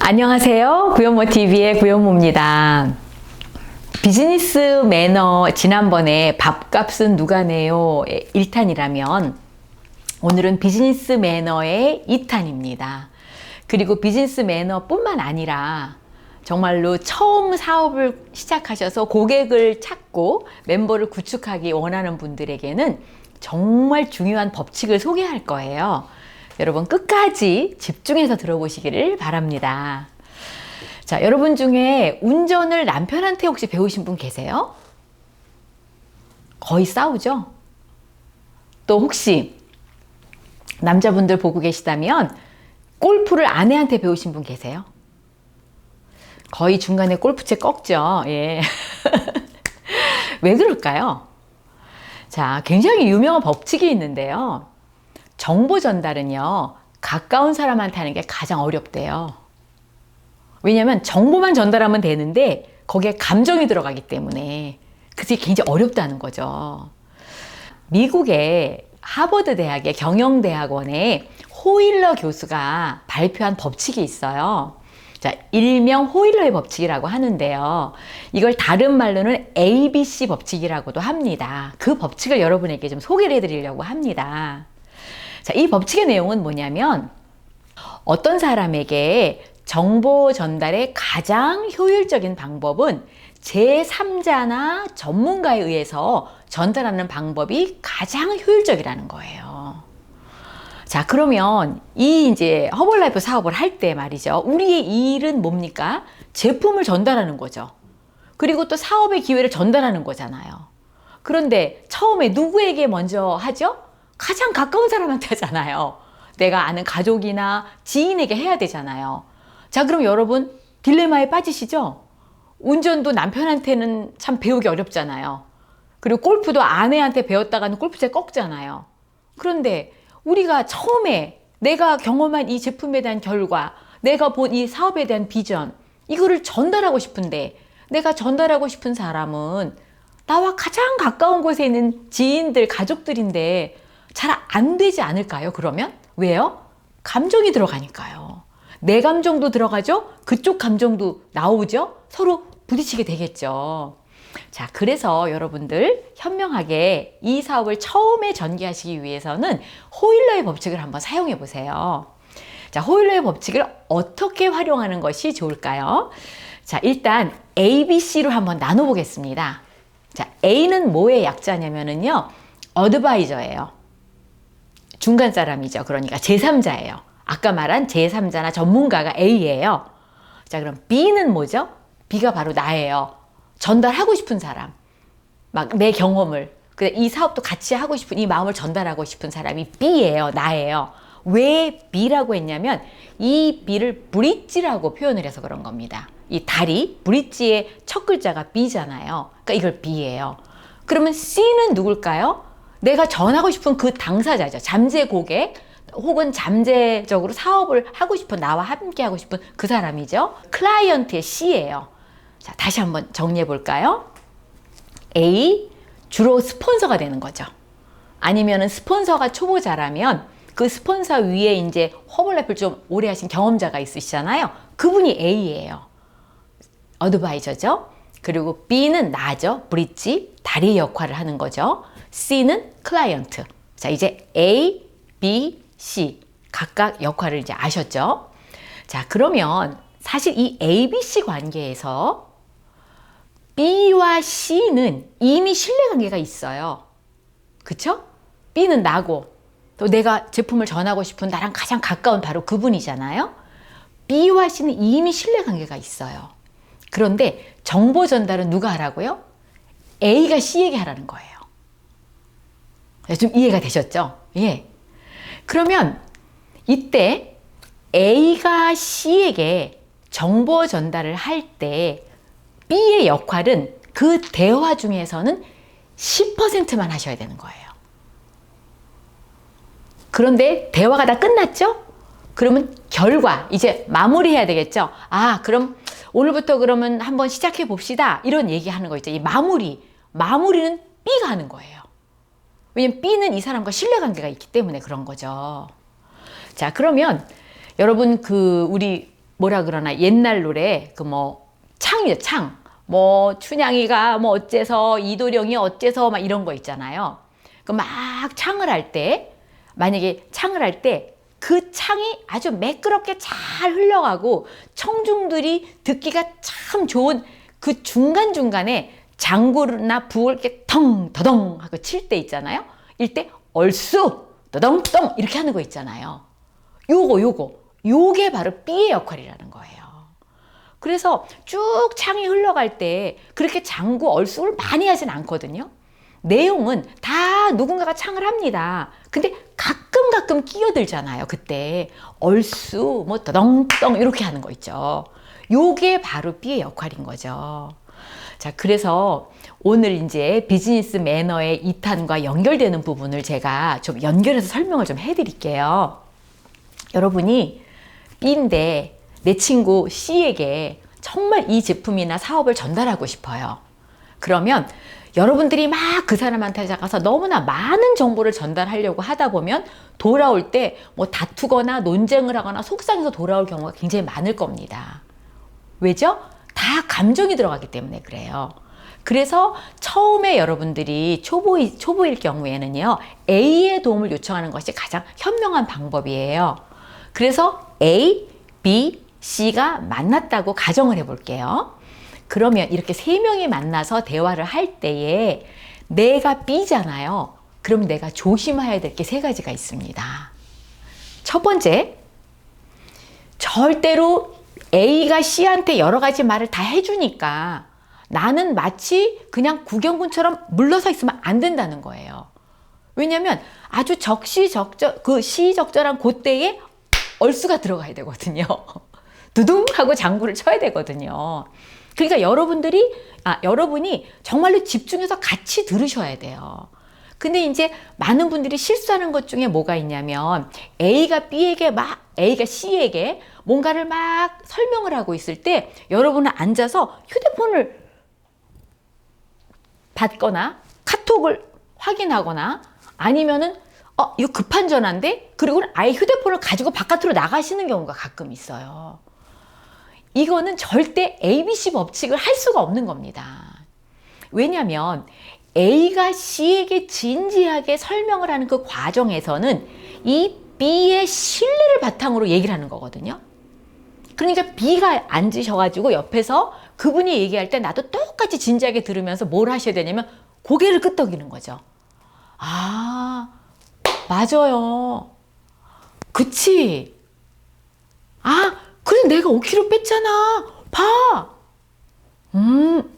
안녕하세요. 구현모TV의 구현모입니다. 비즈니스 매너 지난번에 밥값은 누가 내요? 1탄이라면 오늘은 비즈니스 매너의 2탄입니다. 그리고 비즈니스 매너뿐만 아니라 정말로 처음 사업을 시작하셔서 고객을 찾고 멤버를 구축하기 원하는 분들에게는 정말 중요한 법칙을 소개할 거예요. 여러분 끝까지 집중해서 들어보시기를 바랍니다. 자, 여러분 중에 운전을 남편한테 혹시 배우신 분 계세요? 거의 싸우죠? 또 혹시 남자분들 보고 계시다면 골프를 아내한테 배우신 분 계세요? 거의 중간에 골프채 꺾죠. 예. 왜 그럴까요? 자, 굉장히 유명한 법칙이 있는데요. 정보 전달은요, 가까운 사람한테 하는 게 가장 어렵대요. 왜냐면 정보만 전달하면 되는데 거기에 감정이 들어가기 때문에 그게 굉장히 어렵다는 거죠. 미국의 하버드 대학의 경영대학원에 호일러 교수가 발표한 법칙이 있어요. 자, 일명 호일러의 법칙이라고 하는데요. 이걸 다른 말로는 ABC 법칙이라고도 합니다. 그 법칙을 여러분에게 좀 소개를 해드리려고 합니다. 자, 이 법칙의 내용은 뭐냐면 어떤 사람에게 정보 전달의 가장 효율적인 방법은 제3자나 전문가에 의해서 전달하는 방법이 가장 효율적이라는 거예요. 자, 그러면 이 이제 허벌라이프 사업을 할 때 말이죠. 우리의 일은 뭡니까? 제품을 전달하는 거죠. 그리고 또 사업의 기회를 전달하는 거잖아요. 그런데 처음에 누구에게 먼저 하죠? 가장 가까운 사람한테 하잖아요. 내가 아는 가족이나 지인에게 해야 되잖아요. 자, 그럼 여러분 딜레마에 빠지시죠? 운전도 남편한테는 참 배우기 어렵잖아요. 그리고 골프도 아내한테 배웠다가는 골프채 꺾잖아요. 그런데 우리가 처음에 내가 경험한 이 제품에 대한 결과, 내가 본 이 사업에 대한 비전, 이거를 전달하고 싶은데 내가 전달하고 싶은 사람은 나와 가장 가까운 곳에 있는 지인들, 가족들인데 잘 안 되지 않을까요? 그러면? 왜요? 감정이 들어가니까요. 내 감정도 들어가죠? 그쪽 감정도 나오죠? 서로 부딪히게 되겠죠. 자, 그래서 여러분들 현명하게 이 사업을 처음에 전개하시기 위해서는 호일러의 법칙을 한번 사용해 보세요. 자, 호일러의 법칙을 어떻게 활용하는 것이 좋을까요? 자, 일단 ABC로 한번 나눠보겠습니다. 자, A는 뭐의 약자냐면요, 어드바이저예요. 중간 사람이죠. 그러니까 제3자예요. 아까 말한 제3자나 전문가가 A예요. 자, 그럼 B는 뭐죠? B가 바로 나예요. 전달하고 싶은 사람. 막 내 경험을, 이 사업도 같이 하고 싶은, 이 마음을 전달하고 싶은 사람이 B예요. 나예요. 왜 B라고 했냐면 이 B를 브릿지라고 표현을 해서 그런 겁니다. 이 다리, 브릿지의 첫 글자가 B잖아요. 그러니까 이걸 B예요. 그러면 C는 누굴까요? 내가 전하고 싶은 그 당사자죠. 잠재 고객 혹은 잠재적으로 사업을 하고 싶은, 나와 함께 하고 싶은 그 사람이죠. 클라이언트의 C예요. 자, 다시 한번 정리해 볼까요? A, 주로 스폰서가 되는 거죠. 아니면은 스폰서가 초보자라면 그 스폰서 위에 이제 허벌라이프를 좀 오래 하신 경험자가 있으시잖아요. 그분이 A예요. 어드바이저죠. 그리고 B는 나죠. 브릿지, 다리 역할을 하는 거죠. C는 클라이언트. 자, 이제 A, B, C 각각 역할을 이제 아셨죠? 자, 그러면 사실 이 ABC 관계에서 B와 C는 이미 신뢰관계가 있어요. 그쵸? B는 나고 또 내가 제품을 전하고 싶은 나랑 가장 가까운 바로 그분이잖아요. B와 C는 이미 신뢰관계가 있어요. 그런데 정보 전달은 누가 하라고요? A가 C에게 하라는 거예요. 좀 이해가 되셨죠? 예. 그러면 이때 A가 C에게 정보 전달을 할 때 B의 역할은 그 대화 중에서는 10%만 하셔야 되는 거예요. 그런데 대화가 다 끝났죠? 그러면 결과, 이제 마무리해야 되겠죠? 아, 그럼 오늘부터 그러면 한번 시작해 봅시다. 이런 얘기하는 거 있죠. 이 마무리는 B가 하는 거예요. 왜냐면 B는 이 사람과 신뢰관계가 있기 때문에 그런 거죠. 자, 그러면 여러분 우리 뭐라 그러나 옛날 노래 그 뭐 창이요 창. 뭐 춘향이가 뭐 어째서 이도령이 어째서 막 이런 거 있잖아요. 그 막 창을 할 때 만약에 창을 할 때 그 창이 아주 매끄럽게 잘 흘러가고 청중들이 듣기가 참 좋은 그 중간중간에 장구나 부을 이렇게 덩 더덩 하고 칠 때 있잖아요. 이때 얼쑤 더덩덩 이렇게 하는 거 있잖아요. 요게 바로 삐의 역할이라는 거예요. 그래서 쭉 창이 흘러갈 때 그렇게 장구 얼쑤를 많이 하진 않거든요. 내용은 다 누군가가 창을 합니다. 근데 가끔 끼어들잖아요. 그때 얼쑤 뭐 더덩덩 이렇게 하는 거 있죠. 요게 바로 삐의 역할인 거죠. 자, 그래서 오늘 이제 비즈니스 매너의 2탄과 연결되는 부분을 제가 좀 연결해서 설명을 좀 해드릴게요. 여러분이 B인데 내 친구 C에게 정말 이 제품이나 사업을 전달하고 싶어요. 그러면 여러분들이 막 그 사람한테 가서 너무나 많은 정보를 전달하려고 하다 보면 돌아올 때 뭐 다투거나 논쟁을 하거나 속상해서 돌아올 경우가 굉장히 많을 겁니다. 왜죠? 다 감정이 들어가기 때문에 그래요. 그래서 처음에 여러분들이 초보일 경우에는요, A의 도움을 요청하는 것이 가장 현명한 방법이에요. 그래서 A, B, C가 만났다고 가정을 해볼게요. 그러면 이렇게 세 명이 만나서 대화를 할 때에 내가 B잖아요. 그럼 내가 조심해야 될 게 세 가지가 있습니다. 첫 번째, 절대로 A가 C한테 여러 가지 말을 다 해주니까 나는 마치 그냥 구경꾼처럼 물러서 있으면 안 된다는 거예요. 왜냐면 아주 시적절한 그때에 얼쑤가 들어가야 되거든요. 두둥 하고 장구를 쳐야 되거든요. 그러니까 여러분이 정말로 집중해서 같이 들으셔야 돼요. 근데 이제 많은 분들이 실수하는 것 중에 뭐가 있냐면 A가 C에게 뭔가를 막 설명을 하고 있을 때 여러분은 앉아서 휴대폰을 받거나 카톡을 확인하거나 아니면은 이거 급한 전화인데? 그리고 아예 휴대폰을 가지고 바깥으로 나가시는 경우가 가끔 있어요. 이거는 절대 ABC 법칙을 할 수가 없는 겁니다. 왜냐하면 A가 C에게 진지하게 설명을 하는 그 과정에서는 이 B의 신뢰를 바탕으로 얘기를 하는 거거든요. 그러니까 B가 앉으셔가지고 옆에서 그분이 얘기할 때 나도 똑같이 진지하게 들으면서 뭘 하셔야 되냐면 고개를 끄덕이는 거죠. 아, 맞아요. 그치? 그래 내가 5kg 뺐잖아. 봐.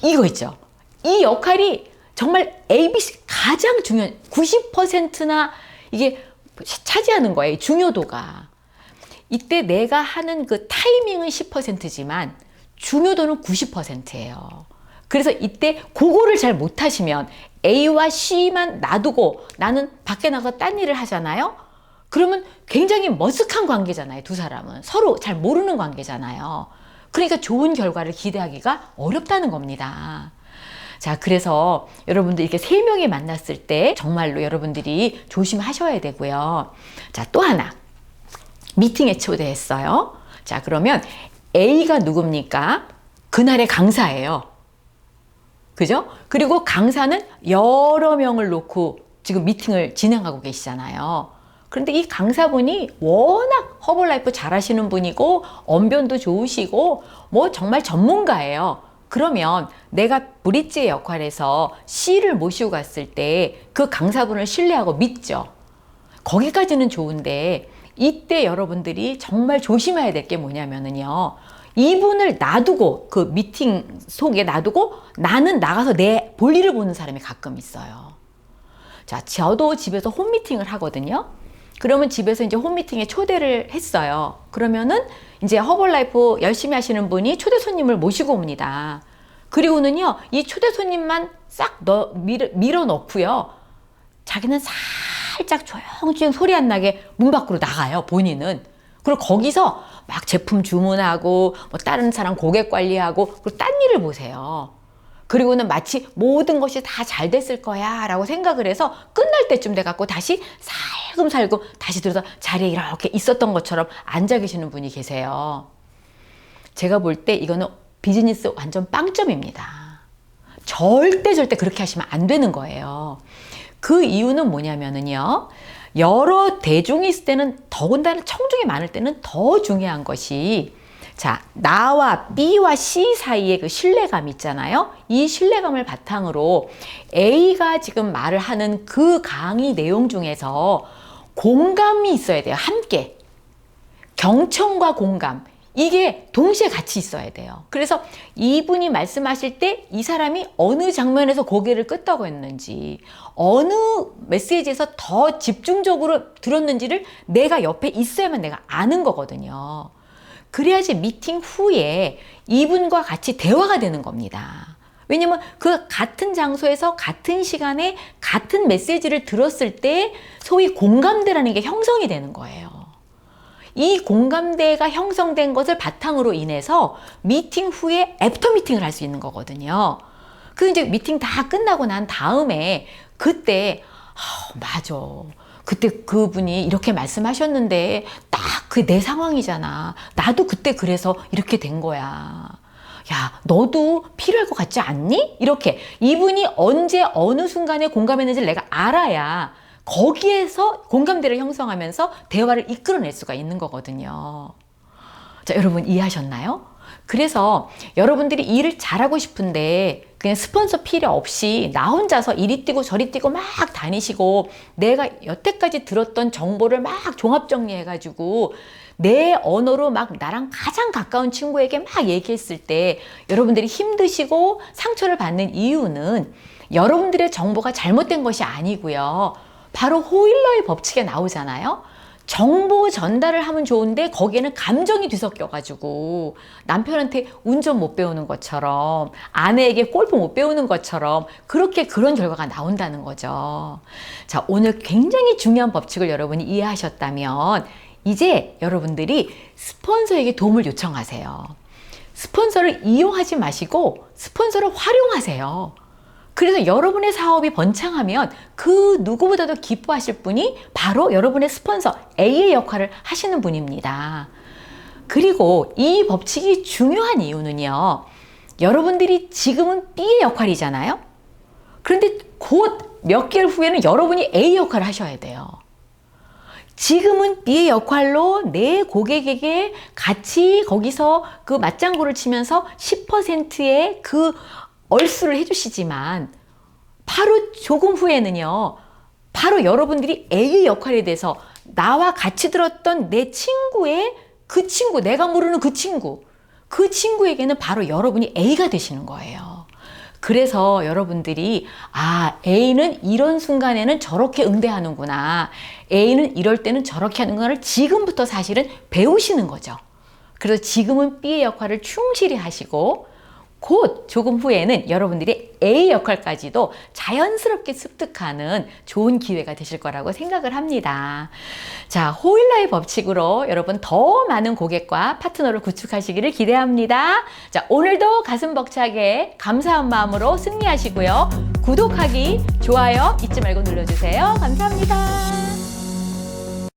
이거 있죠. 이 역할이 정말 ABC 가장 중요한 90%나 이게 차지하는 거예요. 중요도가. 이때 내가 하는 그 타이밍은 10%지만 중요도는 90%예요. 그래서 이때 그거를 잘 못하시면 A와 C만 놔두고 나는 밖에 나가서 딴 일을 하잖아요. 그러면 굉장히 머쓱한 관계잖아요. 두 사람은 서로 잘 모르는 관계잖아요. 그러니까 좋은 결과를 기대하기가 어렵다는 겁니다. 자, 그래서 여러분들 이렇게 세 명이 만났을 때 정말로 여러분들이 조심하셔야 되고요. 자, 또 하나 미팅에 초대했어요. 자, 그러면 A가 누굽니까? 그날의 강사예요. 그죠? 그리고 강사는 여러 명을 놓고 지금 미팅을 진행하고 계시잖아요. 그런데 이 강사분이 워낙 허벌라이프 잘하시는 분이고 언변도 좋으시고 뭐 정말 전문가예요. 그러면 내가 브릿지의 역할에서 C를 모시고 갔을 때 그 강사분을 신뢰하고 믿죠. 거기까지는 좋은데 이때 여러분들이 정말 조심해야 될 게 뭐냐면요. 이분을 놔두고 그 미팅 속에 놔두고 나는 나가서 내 볼일을 보는 사람이 가끔 있어요. 자, 저도 집에서 홈미팅을 하거든요. 그러면 집에서 이제 홈미팅에 초대를 했어요. 그러면은 이제 허벌라이프 열심히 하시는 분이 초대 손님을 모시고 옵니다. 그리고는요, 이 초대 손님만 싹 밀어 넣고요. 자기는 살짝 조용조용 소리 안 나게 문 밖으로 나가요, 본인은. 그리고 거기서 막 제품 주문하고, 뭐 다른 사람 고객 관리하고, 그리고 딴 일을 보세요. 그리고는 마치 모든 것이 다 잘 됐을 거야 라고 생각을 해서 끝날 때쯤 돼갖고 다시 살금살금 다시 들어서 자리에 이렇게 있었던 것처럼 앉아 계시는 분이 계세요. 제가 볼 때 이거는 비즈니스 완전 빵점입니다. 절대 그렇게 하시면 안 되는 거예요. 그 이유는 뭐냐면은요. 여러 대중이 있을 때는 더군다나 청중이 많을 때는 더 중요한 것이 자, 나와 B와 C 사이의 그 신뢰감 있잖아요. 이 신뢰감을 바탕으로 A가 지금 말을 하는 그 강의 내용 중에서 공감이 있어야 돼요. 함께. 경청과 공감. 이게 동시에 같이 있어야 돼요. 그래서 이분이 말씀하실 때 이 사람이 어느 장면에서 고개를 끄덕였는지, 어느 메시지에서 더 집중적으로 들었는지를 내가 옆에 있어야만 내가 아는 거거든요. 그래야지 미팅 후에 이분과 같이 대화가 되는 겁니다. 왜냐면 그 같은 장소에서 같은 시간에 같은 메시지를 들었을 때 소위 공감대라는 게 형성이 되는 거예요. 이 공감대가 형성된 것을 바탕으로 인해서 미팅 후에 애프터 미팅을 할 수 있는 거거든요. 그 이제 미팅 다 끝나고 난 다음에 그때 맞아. 그때 그분이 이렇게 말씀하셨는데 딱 그 내 상황이잖아. 나도 그때 그래서 이렇게 된 거야. 야, 너도 필요할 것 같지 않니? 이렇게 이분이 언제 어느 순간에 공감했는지를 내가 알아야 거기에서 공감대를 형성하면서 대화를 이끌어낼 수가 있는 거거든요. 자, 여러분 이해하셨나요? 그래서 여러분들이 일을 잘하고 싶은데 그냥 스폰서 필요 없이 나 혼자서 이리 뛰고 저리 뛰고 막 다니시고 내가 여태까지 들었던 정보를 막 종합 정리해가지고 내 언어로 막 나랑 가장 가까운 친구에게 막 얘기했을 때 여러분들이 힘드시고 상처를 받는 이유는 여러분들의 정보가 잘못된 것이 아니고요. 바로 호일러의 법칙에 나오잖아요. 정보 전달을 하면 좋은데 거기에는 감정이 뒤섞여가지고 남편한테 운전 못 배우는 것처럼 아내에게 골프 못 배우는 것처럼 그렇게 그런 결과가 나온다는 거죠. 자, 오늘 굉장히 중요한 법칙을 여러분이 이해하셨다면 이제 여러분들이 스폰서에게 도움을 요청하세요. 스폰서를 이용하지 마시고 스폰서를 활용하세요. 그래서 여러분의 사업이 번창하면 그 누구보다도 기뻐하실 분이 바로 여러분의 스폰서 A의 역할을 하시는 분입니다. 그리고 이 법칙이 중요한 이유는요. 여러분들이 지금은 B의 역할이잖아요. 그런데 곧 몇 개월 후에는 여러분이 A 역할을 하셔야 돼요. 지금은 B의 역할로 내 고객에게 같이 거기서 그 맞장구를 치면서 10%의 그 얼수를 해주시지만 바로 조금 후에는요. 바로 여러분들이 A의 역할에 대해서 나와 같이 들었던 내 친구의 그 친구, 내가 모르는 그 친구에게는 바로 여러분이 A가 되시는 거예요. 그래서 여러분들이 A는 이런 순간에는 저렇게 응대하는구나. A는 이럴 때는 저렇게 하는 거를 지금부터 사실은 배우시는 거죠. 그래서 지금은 B의 역할을 충실히 하시고 곧 조금 후에는 여러분들이 A 역할까지도 자연스럽게 습득하는 좋은 기회가 되실 거라고 생각을 합니다. 자, 호일러의 법칙으로 여러분 더 많은 고객과 파트너를 구축하시기를 기대합니다. 자, 오늘도 가슴 벅차게 감사한 마음으로 승리하시고요. 구독하기, 좋아요 잊지 말고 눌러주세요. 감사합니다.